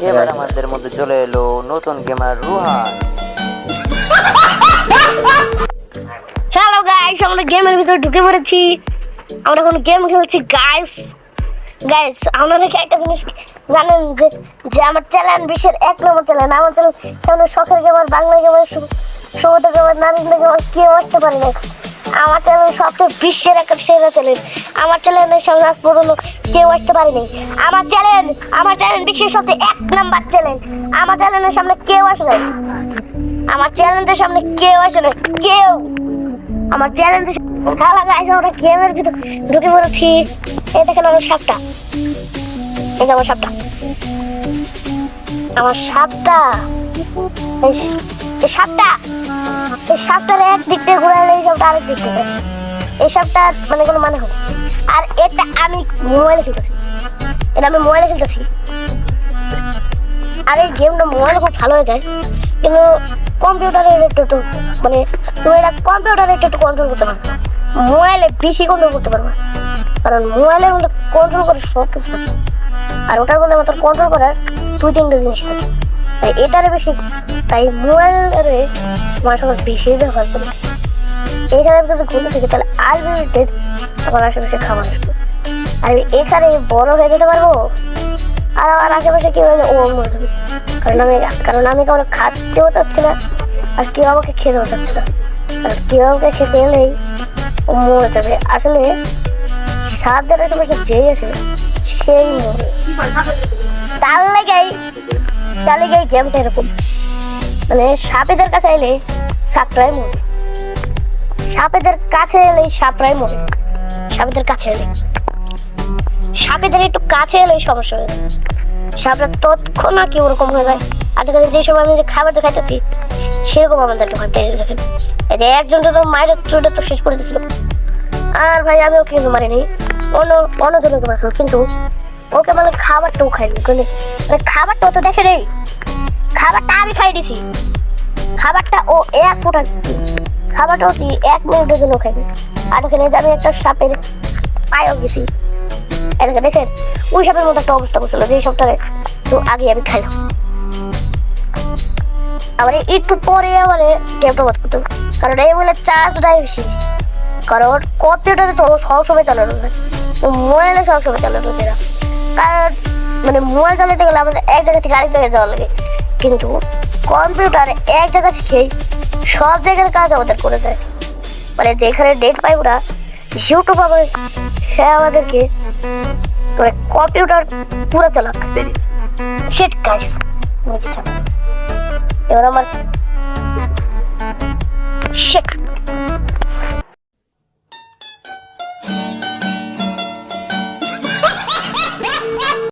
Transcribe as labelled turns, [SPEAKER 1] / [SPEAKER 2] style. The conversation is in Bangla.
[SPEAKER 1] এবার আমাদের মধ্যে চলে এলো নতুন গেমার রুহান।
[SPEAKER 2] হ্যালো গাইস, আমরা গেমের ভিতর ঢুকে পড়েছি। আমরা এখন গেম খেলছি গাইস। আপনারা কি একটা জিনিস জানেন যে আমার চ্যানেল বিশ্বের 1 নম্বর চ্যানেল। আমার চ্যানেল সামনে শখের গেমার, বাংলা গেমার, সমুদ্র গেমার, নারীন্দ্র গেমার কেউ আসতে পারে না। আমার চ্যানেল সবচেয়ে বিশ্বের একটা সেরা চ্যানেল। আমার চ্যানেলের সঙ্গে আজ পর্যন্ত কেউ আসতে পারেনি। আমার চ্যানেল বিশ্বের সবচেয়ে 1 নম্বর চ্যানেল। আমার চ্যানেলের সামনে কেউ আসে না। আমার চ্যালেঞ্জের সামনে কেউ আসে না, কেউ। আমার চ্যালেঞ্জের খেলা গাইছে, আমরা গেমের ভিতর ঢুকে পড়েছি। এই দেখেন আমার সাপটা, এই যে আমার সাপটা, আমার সাপটা, এই সাপটার এক দিক থেকে ঘুরাইলে এই সাপটা আরেক দিক থেকে। এই সাপটা মানে কোনো মানে হবে। আর এটা আমি মোবাইলে খেলতেছি, আর এই গেমটা মোবাইলে খুব ভালো হয়ে যায়, কিন্তু কম্পিউটারে একটু মানে তুমি এটা কম্পিউটারে একটু কন্ট্রোল করতে পারবে, মোবাইলে বেশি কন্ট্রোল করতে পারবে। কারণ মোবাইলের মধ্যে কন্ট্রোল করে সব কিছু থাকে, আর ওটার মধ্যে আমাদের কন্ট্রোল করার 2-3টা জিনিস থাকে। তাই এটারে বেশি, তাই মোবাইলের আমার সঙ্গে বেশি ব্যবহার করি। এইখানে যদি ঘুরতে থাকি তাহলে আনলিমিটেড আমার আশেপাশে খাবার আসবে, আর এখানে বড় হয়ে যেতে পারবো। আর আমার আশেপাশে কেউ হলে ও মরে যাবে, কারণ আমি কাউকে খাতেও চাচ্ছি না, আর কেউ আমাকে খেতেও চাচ্ছে না। আর কেউ আমাকে খেতে এলেই ও মরে যাবে। আসলে সাপদের আশেপাশে যেই আসে সেই মরে। তার লেগেই গেমটা এরকম, মানে সাপেদের কাছে এলে সাপটাই মরে, সাপেদের একটু কাছে এলেই সমস্যা হয়ে যায়। সাপটা তৎক্ষণাৎ কি ওরকম হয়ে যায়। আর দেখেন যে সময় আমি যে খাবারটা খাইতেছি সেরকম আমাদেরকে ভাবতে দেখেন, এই যে একজন তো মায়ের চুটা তো শেষ করে দিচ্ছিল। আর ভাই আমিও কিন্তু মারিনি, অন্যজনকে মারছিল, কিন্তু ওকে মানে খাবারটাও খাইনি। মানে খাবারটাও তো দেখে নেই, খাবারটা আমি খাই দিছি। খাবারটা ও এক ফোঁটা, খাবারটাও কি 1 মিনিটের জন্য খাইনি। আর দেখেন এই যে আমি একটা সাপের পায়েও গেছি, দেখেন ওই সাপের মতো একটা অবস্থা করছিল যে সবটারে তো আগে আমি খাইলাম। আবার একটু পরে আমার গেমটা বন্ধ করতে হবে, কারণ এই বলে চার্জটাই বেশি। কারণ কম্পিউটারে তো সবসময় চালানো যায়, মোবাইলে সবসময় চালানো যায় না। কারণ মানে মোবাইল চালাতে গেলে আমাদের এক জায়গা থেকে আরেক জায়গায় যাওয়া লাগে, কিন্তু কম্পিউটারে এক জায়গা থেকেই সব জায়গার কাজ আমাদের করে দেয়। মানে যেখানে ডেট পাই ওরা ইউটিউব আবার সে আমাদেরকে মানে কম্পিউটার পুরো চালাক শিট গাইস। এবার আমার শিট